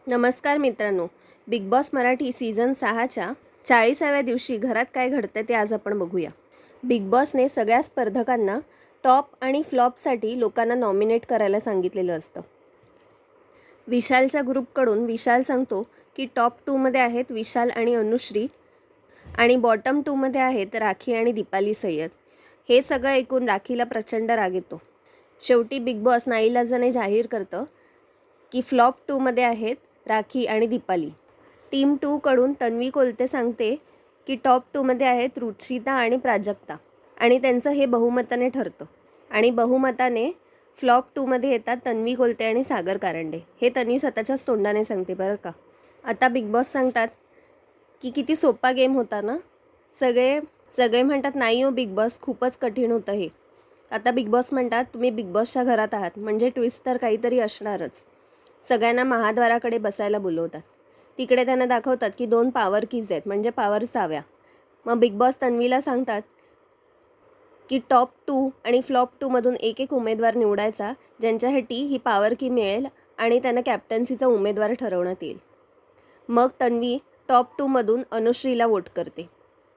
नमस्कार मित्रांनो, big boss Marathi season 6च्या 40व्या दिवशी घरात काय घडतं ते आज आपण बघूया. बिग बॉसने सगळ्या स्पर्धकांना टॉप आणि फ्लॉपसाठी लोकांना नॉमिनेट करायला सांगितलेलं असतं. विशालच्या ग्रुपकडून विशाल सांगतो की टॉप 2मध्ये आहेत विशाल आणि अनुश्री आणि बॉटम 2मध्ये आहेत राखी आणि दीपाली सय्यद. हे सगळं ऐकून राखीला प्रचंड राग येतो. शेवटी बिग बॉस नाईलाजाने जाहीर करतं की फ्लॉप 2मध्ये आहेत राखी आणि दीपाली. टीम 2कडून तन्वी कोलते सांगते की टॉप 2मध्ये आहेत रुचिता आणि प्राजक्ता आणि त्यांचं हे बहुमताने ठरतं. आणि बहुमताने फ्लॉप 2मध्ये येतात तन्वी कोलते आणि सागर कारंडे. हे तन्वी स्वतःच्याच तोंडाने सांगते बरं का. आता बिग बॉस सांगतात की किती सोपा गेम होता ना. सगळे सगळे म्हणतात नाही हो बिग बॉस, खूपच कठीण होतं हे. आता बिग बॉस म्हणतात तुम्ही बिग बॉसच्या घरात आहात म्हणजे ट्विस्ट तर काहीतरी असणारच. सगळ्यांना महाद्वाराकडे बसायला बोलवतात. तिकडे त्यांना दाखवतात की 2 पॉवर कीज आहेत म्हणजे पॉवर चाव्या. मग बिग बॉस तन्वीला सांगतात की टॉप 2 आणि फ्लॉप 2मधून एक एक उमेदवार निवडायचा ज्यांच्यासाठी ही पॉवर की मिळेल आणि त्यांना कॅप्टन्सीचा उमेदवार ठरवण्यात येईल. मग तन्वी टॉप 2मधून अनुश्रीला वोट करते.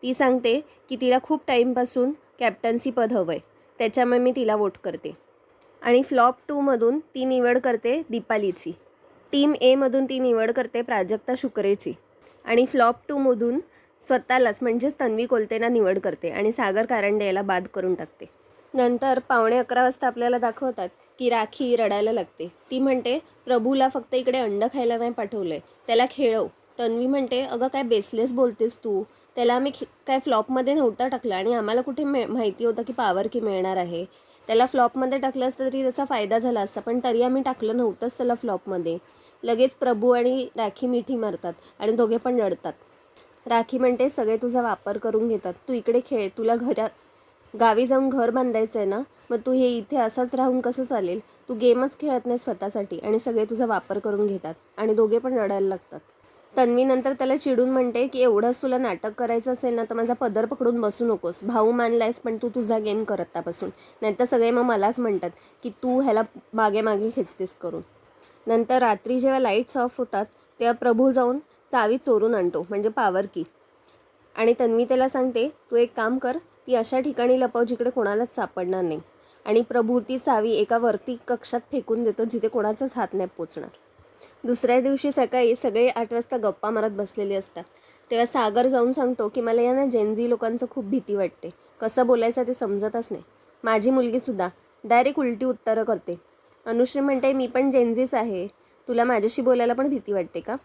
ती सांगते की तिला खूप टाईमपासून कॅप्टन्सी पद हवं आहे, त्याच्यामुळे मी तिला वोट करते. आणि फ्लॉप 2मधून ती निवड करते दीपालीची. टीम एमधून ती निवड करते प्राजक्ता शुक्रेची. आणि फ्लॉप 2मधून स्वतःलाच म्हणजेच तन्वी कोलतेना निवड करते आणि सागर कारंडे याला बाद करून टाकते. नंतर 11:15 वाजता आपल्याला दाखवतात की राखी रडायला लागते. ती म्हणते प्रभूला फक्त इकडे अंड खायला नाही पाठवलं आहे, त्याला खेळव. तन्वी म्हणते अगं काय बेसलेस बोलतेस तू, त्याला आम्ही काय फ्लॉपमध्ये नव्हता टाकलं आणि आम्हाला कुठे माहिती होतं की पॉवर की मिळणार आहे. त्याला फ्लॉपमध्ये टाकलं असतं तरी त्याचा फायदा झाला असता, पण तरी आम्ही टाकलं नव्हतंच त्याला फ्लॉपमध्ये. लगेच प्रभू आणि राखी मिठी मारतात आणि दोघे पण रडतात. राखी म्हणते सगळे तुझा वापर करून घेतात, तू इकडे खेळ, तुला गावी जाऊन घर बांधायचं आहे ना, मग तू हे इथे असाच राहून कसं चालेल. तू गेमच खेळत नाही स्वतःसाठी आणि सगळे तुझा वापर करून घेतात आणि दोघे पण रडायला लागतात. तन्वी नंतर त्याला चिडून म्हणते की एवढंच तुला नाटक करायचं असेल ना तर माझा पदर पकडून बसू नकोस. भाऊ मानलायस पण तू तुझा गेम कर आत्तापासून, नाहीतर सगळे मग मलाच म्हणतात की तू ह्याला मागे मागे खेचतेस करून. नंतर रात्री जेव्हा लाईट्स ऑफ होतात तेव्हा प्रभू जाऊन चावी चोरून आणतो म्हणजे पॉवर की. आणि तन्वी त्याला सांगते तू एक काम कर, ती अशा ठिकाणी लपव जिकडे कोणालाच सापडणार नाही. आणि प्रभू ती चावी एका वरती कक्षात फेकून देतो जिथे कोणाचाच हात नाही पोचणार. दुसऱ्या दिवशी सकाळी सगळे 8 वाजता गप्पा मारत बसलेले असतात. तेव्हा सागर जाऊन सांगतो की मला या ना जेनझी लोकांचं खूप भीती वाटते, कसं बोलायचं ते समजतच नाही. माझी मुलगीसुद्धा डायरेक्ट उलटी उत्तरं करते. अनुश्री म्हणते मी पण जेनझीच आहे, तुला माझ्याशी बोलायला पण भीती वाटते का.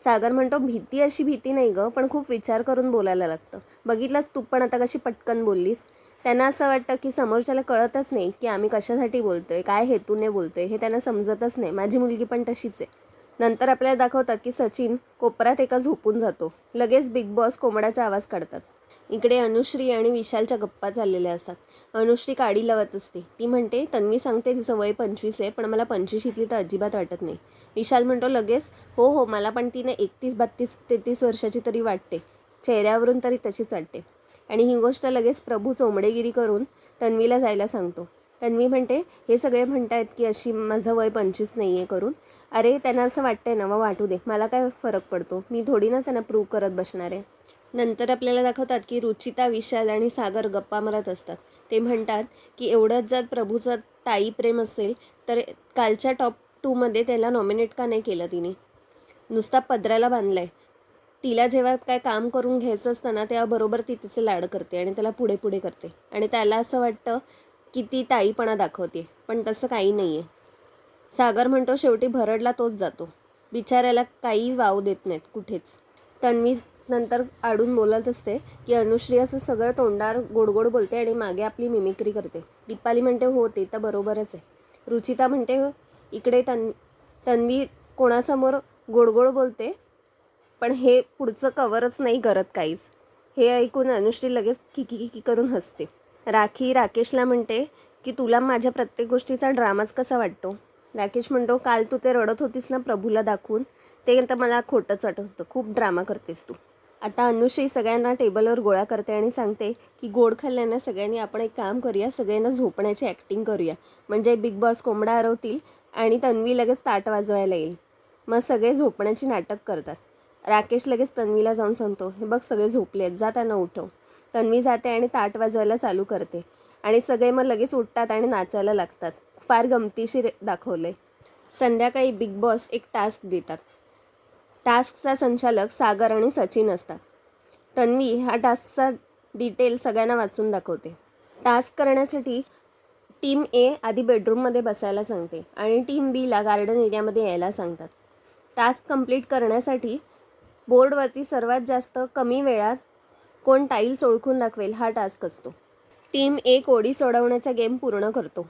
सागर म्हणतो भीती अशी भीती नाही गं, पण खूप विचार करून बोलायला लागतं. बघितलंस तू पण आता कशी पटकन बोललीस. त्यांना असं वाटतं की समोरच्याला कळतच नाही की आम्ही कशासाठी बोलतोय, काय हेतूने बोलतोय, हे त्यांना समजतच नाही. माझी मुलगी पण तशीच आहे. नंतर आपल्याला दाखवतात की सचिन कोपऱ्यात एका झोपून जातो. लगेच बिग बॉस कोंबड्याचा आवाज काढतात. इकडे अनुश्री आणि विशालच्या गप्पा चाललेल्या असतात. अनुश्री काडी लावत असते. ती म्हणते तन्वी सांगते तिचं वय 25 आहे, पण मला 25 इथली तर अजिबात वाटत नाही. विशाल म्हणतो लगेच हो हो, मला पण तिने 31, 32, 33 वर्षाची तरी वाटते, चेहऱ्यावरून तरी तशीच वाटते. आणि ही गोष्ट लगेच प्रभू चोंबडेगिरी करून तन्वीला जायला सांगतो. तन्वी म्हणते हे सगळे म्हणतायत की अशी माझं वय 25 नाही आहे करून. अरे त्यांना असं वाटतंय ना, मग वाटू दे, मला काय फरक पडतो, मी थोडी ना त्यांना प्रूव्ह करत बसणार आहे. नंतर आपल्याला दाखवतात की रुचिता, विशाल आणि सागर गप्पा मारत असतात. ते म्हणतात की एवढंच जर प्रभूचं ताई प्रेम असेल तर कालच्या टॉप 2मध्ये त्याला नॉमिनेट का नाही केलं तिने, नुसता पदराला बांधलाय. तिला जेव्हा काय काम करून घ्यायचं असतं ना तेव्हा बरोबर ती तिचे लाड करते आणि त्याला पुढे पुढे करते आणि त्याला असं वाटतं की ती ताईपणा दाखवते, पण तसं काही नाही आहे. सागर म्हणतो शेवटी भरडला तोच जातो, बिचाऱ्याला काही वाव देत नाहीत कुठेच. तन्वी नंतर आडून बोलत असते की अनुश्री असं सगळं तोंडावर गोडगोड बोलते आणि मागे आपली मिमिक्री करते. दीपाली म्हणते हो ते तर बरोबरच आहे. रुचिता म्हणते इकडे तन्वी कोणासमोर गोडगोड बोलते पण हे पुढचं कवरच नाही करत काहीच. हे ऐकून अनुश्री लगेच किकी करून हसते. राखी राकेशला म्हणते की तुला माझ्या प्रत्येक गोष्टीचा ड्रामाच कसा वाटतो. राकेश म्हणतो काल तू ते रडत होतीस ना प्रभूला दाखवून, ते तर मला खोटंच वाटत होतं, खूप ड्रामा करतेस तू. आता अनुश्री सगळ्यांना टेबलवर गोळा करते आणि सांगते की गोड खाल्ल्यानं सगळ्यांनी आपण एक काम करूया, सगळ्यांना झोपण्याची ॲक्टिंग करूया, म्हणजे बिग बॉस कोंबडा हरवतील आणि तन्वी लगेच ताट वाजवायला येईल. मग सगळे झोपण्याची नाटक करतात. राकेश लगेच तन्वीला जाऊन सांगतो, हे बघ सगळे झोपले आहेत, जा त्यांना उठव. तन्वी जाते आणि ताट वाजवायला चालू करते आणि सगळे मग लगेच उठतात आणि नाचायला लागतात. फार गमतीशीर दाखवलं आहे. संध्याकाळी बिग बॉस एक टास्क देतात. टास्कचा संचालक सागर आणि सचिन असतात. तन्वी हा टास्कचा डिटेल सगळ्यांना वाचून दाखवते. टास्क करण्यासाठी टीम ए आधी बेडरूममध्ये बसायला सांगते आणि टीम बीला गार्डन एरियामध्ये यायला सांगतात. टास्क कंप्लीट करण्यासाठी बोर्डवरती सर्वात जास्त कमी वेळात कोण टाईल्स ओळखून दाखवेल हा टास्क असतो. टीम ए कोडी सोडवण्याचा गेम पूर्ण करतो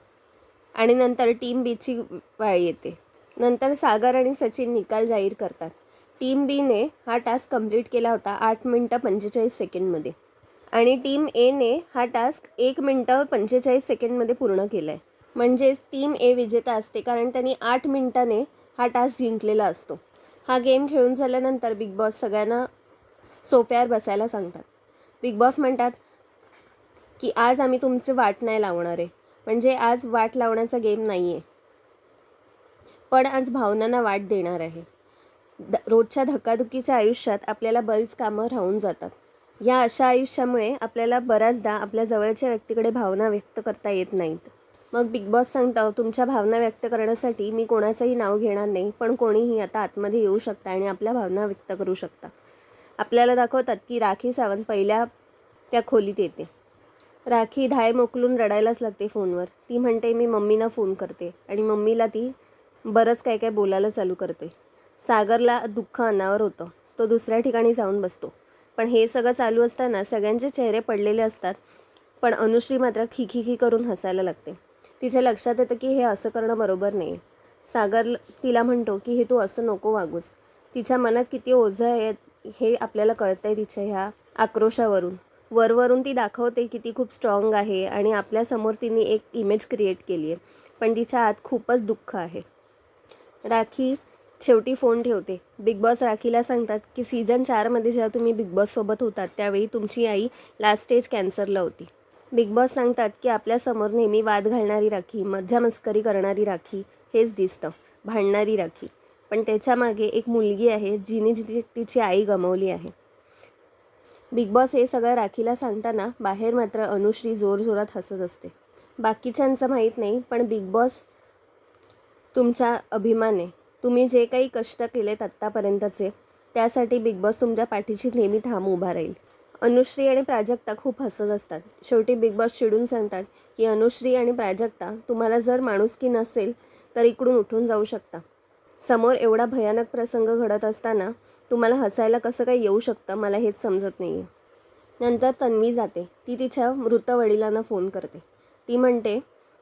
आणि नंतर टीम बीची वेळ येते. नंतर सागर आणि सचिन निकाल जाहीर करतात. टीम बीने हा टास्क कंप्लीट केला होता 8 मिनिटं 45 सेकंडमध्ये आणि टीम एने हा टास्क 1 मिनिटं 45 सेकंडमध्ये पूर्ण केला आहे. म्हणजेच टीम ए विजेता असते, कारण त्यांनी 8 मिनिटाने हा टास्क जिंकलेला असतो. हा गेम खेळून झाल्यानंतर बिग बॉस सगळ्यांना सोफ्यावर बसायला सांगतात. बिग बॉस म्हणतात की आज आम्ही तुमची वाट नाही लावणार आहे. म्हणजे आज वाट लावण्याचा गेम नाही आहे, पण आज भावनांना वाट देणार आहे. रोजच्या धकाधकीच्या आयुष्यात आपल्याला बरीच कामं राहून जातात. या अशा आयुष्यामुळे आपल्याला बऱ्याचदा आपल्या जवळच्या व्यक्तीकडे भावना व्यक्त करता येत नाहीत. मग बिग बॉस सांगतं, तुमच्या भावना व्यक्त करण्यासाठी मी कोणाचंही नाव घेणार नाही, पण कोणीही आता आतमध्ये येऊ शकता आणि आपल्या भावना व्यक्त करू शकता. आपल्याला दाखवतात की राखी सावंत पहिल्या त्या खोलीत येते. राखी धाय मोकलून रडायलाच लागते फोनवर. ती म्हणते मी मम्मीना फोन करते आणि मम्मीला ती बरंच काय काय बोलायला चालू करते. सागरला दुःख अनावर होतं. तो दुसऱ्या ठिकाणी जाऊन बसतो. पण हे सगळं चालू असताना सगळ्यांचे चेहरे पडलेले असतात, पण अनुश्री मात्र खिखिखी करून हसायला लागते. तिच्या लक्षात येतं की हे असं करणं बरोबर नाही. सागर तिला म्हणतो की हे तू असं नको वागूस. तिच्या मनात किती ओझं आहे हे आपल्याला कळतंय तिच्या ह्या आक्रोशावरून. वरवरून ती दाखवते की ती खूप स्ट्रॉंग आहे आणि आपल्यासमोर तिने एक इमेज क्रिएट केली आहे, पण तिच्या आत खूपच दुःख आहे. राखी शेवटी फोन ठेवते. बिग बॉस राखीला सांगतात की सीझन 4मध्ये जेव्हा तुम्ही बिग बॉससोबत होतात त्यावेळी तुमची आई लास्ट स्टेज कॅन्सरला होती. बिग बॉस सांगतात की आपल्यासमोर नेहमी वाद घालणारी राखी, मज्जा मस्करी करणारी राखी हेच दिसतं, भांडणारी राखी. पण त्याच्यामागे एक मुलगी आहे जिने तिची आई गमावली आहे. बिग बॉस हे सगळं राखीला सांगताना बाहेर मात्र अनुश्री जोरजोरात हसत असते. बाकीच्यांचं माहीत नाही, पण बिग बॉस तुमचा अभिमान आहे. तुम्ही जे काही कष्ट केलेत आत्तापर्यंतचे त्यासाठी बिग बॉस तुमच्या पाठीशी नेहमी ठाम उभा राहील. अनुश्री आणि प्राजक्ता खूप हसत असतात. शेवटी बिग बॉस चिडून सांगतात की अनुश्री आणि प्राजक्ता, तुम्हाला जर माणुसकी नसेल तर इकडून उठून जाऊ शकता. समोर एवढा भयानक प्रसंग घडत असताना तुम्हाला हसायला कसं काही येऊ शकतं मला हेच समजत नाही आहे. नंतर तन्वी जाते. ती तिच्या मृत वडिलांना फोन करते. ती म्हणते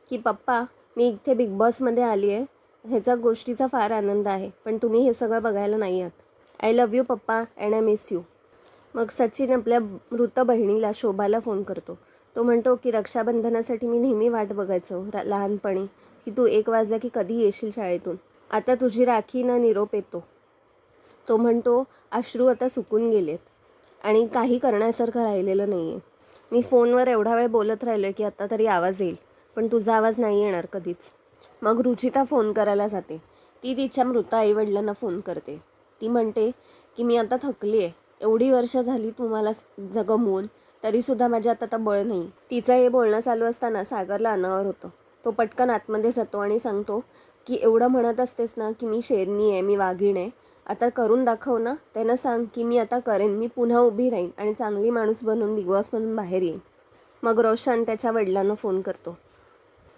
की पप्पा, मी इथे बिग बॉसमध्ये आली आहे, ह्याचा गोष्टीचा फार आनंद आहे, पण तुम्ही हे सगळं बघायला नाही आहात. आय लव्ह यू पप्पा अँड आय मिस यू. मग सचिन आपल्या मृत बहिणीला शोभाला फोन करतो. तो म्हणतो की रक्षाबंधनासाठी मी नेहमी वाट बघायचो लहानपणी, की तू 1 वाजला की कधी येशील शाळेतून. आता तुझी राखीनं निरोप येतो. तो म्हणतो अश्रू आता सुकून गेलेत आणि काही करण्यासारखं राहिलेलं नाही आहे. मी फोनवर एवढा वेळ बोलत राहिलो आहे की आता तरी आवाज येईल, पण तुझा आवाज नाही येणार कधीच. मग रुचिता फोन करायला जाते. ती तिच्या मृत आईवडिलांना फोन करते. ती म्हणते की मी आता थकली आहे. एवढी वर्ष झाली तुम्हाला जगमवून, तरीसुद्धा माझ्यात आता बळ नाही. तिचं हे बोलणं चालू असताना सागरला अनावर होतं. तो पटकन आतमध्ये जातो आणि सांगतो की एवढं म्हणत असतेस ना की मी शेरनी आहे, मी वाघीण आहे, आता करून दाखव ना. त्यांना सांग की मी आता करेन, मी पुन्हा उभी राहीन आणि चांगली माणूस बनून बिग बॉसमधून बाहेर येईन. मग रोशन त्याच्या वडिलांना फोन करतो.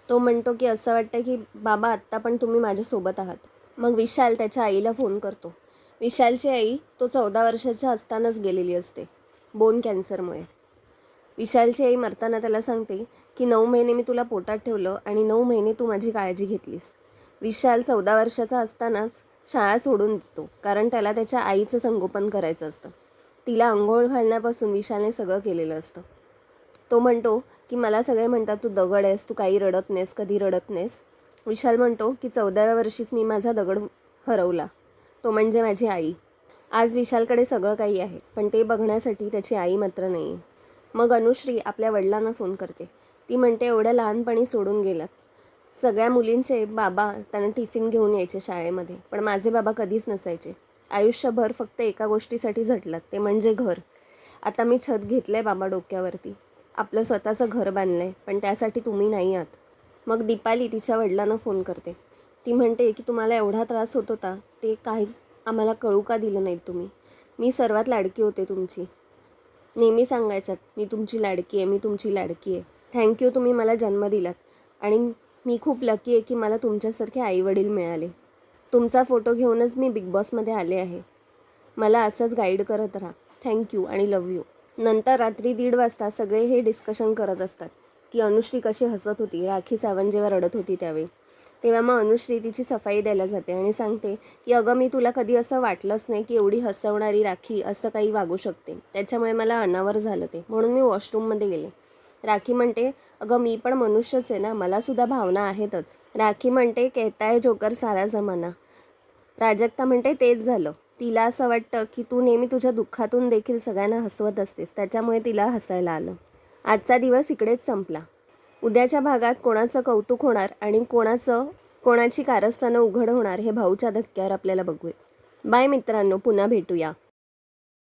तो म्हणतो की असं वाटतं की बाबा आत्ता पण तुम्ही माझ्यासोबत आहात. मग विशाल त्याच्या आईला फोन करतो. विशालची आई तो 14 वर्षाच्या असतानाच गेलेली असते बोन कॅन्सरमुळे. विशालची आई मरताना त्याला सांगते की 9 महिने मी तुला पोटात ठेवलं आणि 9 महिने तू माझी काळजी घेतलीस. विशाल 14 वर्षाचा असतानाच शाळा सोडून देतो, कारण त्याला त्याच्या आईचं संगोपन करायचं असतं. तिला अंघोळ घालण्यापासून विशालने सगळं केलेलं असतं. तो म्हणतो की मला सगळे म्हणतात तू दगड आहेस, तू काही रडत नाहीस, कधी रडत नाहीस. विशाल म्हणतो की 14व्या वर्षीच मी माझा दगड हरवला, तो म्हणजे माझी आई. आज विशालकडे सगळं काही आहे, पण ते बघण्यासाठी त्याची आई मात्र नाही आहे. मग अनुश्री आपल्या वडिलांना फोन करते. ती म्हणते एवढ्या लहानपणी सोडून गेलात. सगळ्या मुलींचे बाबा त्यांना टिफिन घेऊन यायचे शाळेमध्ये, पण माझे बाबा कधीच नसायचे. आयुष्यभर फक्त एका गोष्टीसाठी झटलात, ते म्हणजे घर. आता मी छत घेतलं आहे बाबा डोक्यावरती, आपलं स्वतःचं घर बांधलं आहे, पण त्यासाठी तुम्ही नाही आहात. मग दीपाली तिच्या वडिलांना फोन करते. ती म्हणते की तुम्हाला एवढा त्रास होत होता, ते काही आम्हाला कळू का दिलं नाहीत तुम्ही? मी सर्वात लाडकी होते तुमची. नेहमी सांगायचात, मी तुमची लाडकी आहे, मी तुमची लाडकी आहे. थँक्यू, तुम्ही मला जन्म दिलात आणि मी खूप लकी आहे की मला तुमच्यासारखे आईवडील मिळाले. तुमचा फोटो घेऊनच मी बिग बॉसमध्ये आले आहे. मला असंच गाईड करत राहा. थँक्यू आणि लव्ह यू. नंतर रात्री 1:30 वाजता सगळे हे डिस्कशन करत असतात की अनुश्री कशी हसत होती राखी सावंत जेव्हा रडत होती त्यावेळी. तेव्हा मग अनुश्री तिची सफाई द्यायला जाते आणि सांगते की अगं मी तुला कधी असं वाटलंच नाही की एवढी हसवणारी राखी असं काही वागू शकते. त्याच्यामुळे मला अनावर झालं ते, म्हणून मी वॉशरूममध्ये गेले. राखी म्हणते अगं मी पण मनुष्यच आहे ना, मलासुद्धा भावना आहेतच. राखी म्हणते कहताय जोकर सारा जमाना. प्राजक्ता म्हणते तेच झालं. तिला असं वाटतं की तू नेहमी तुझ्या दुःखातून देखील सगळ्यांना हसवत असतेस, त्याच्यामुळे तिला हसायला आलं. आजचा दिवस इकडेच संपला. उद्याच्या भागात कोणाचं कौतुक होणार आणि कोणाची कारस्थानं उघड होणार हे भाऊच्या धक्क्यावर आपल्याला बघूया. बाय मित्रांनो, पुन्हा भेटूया.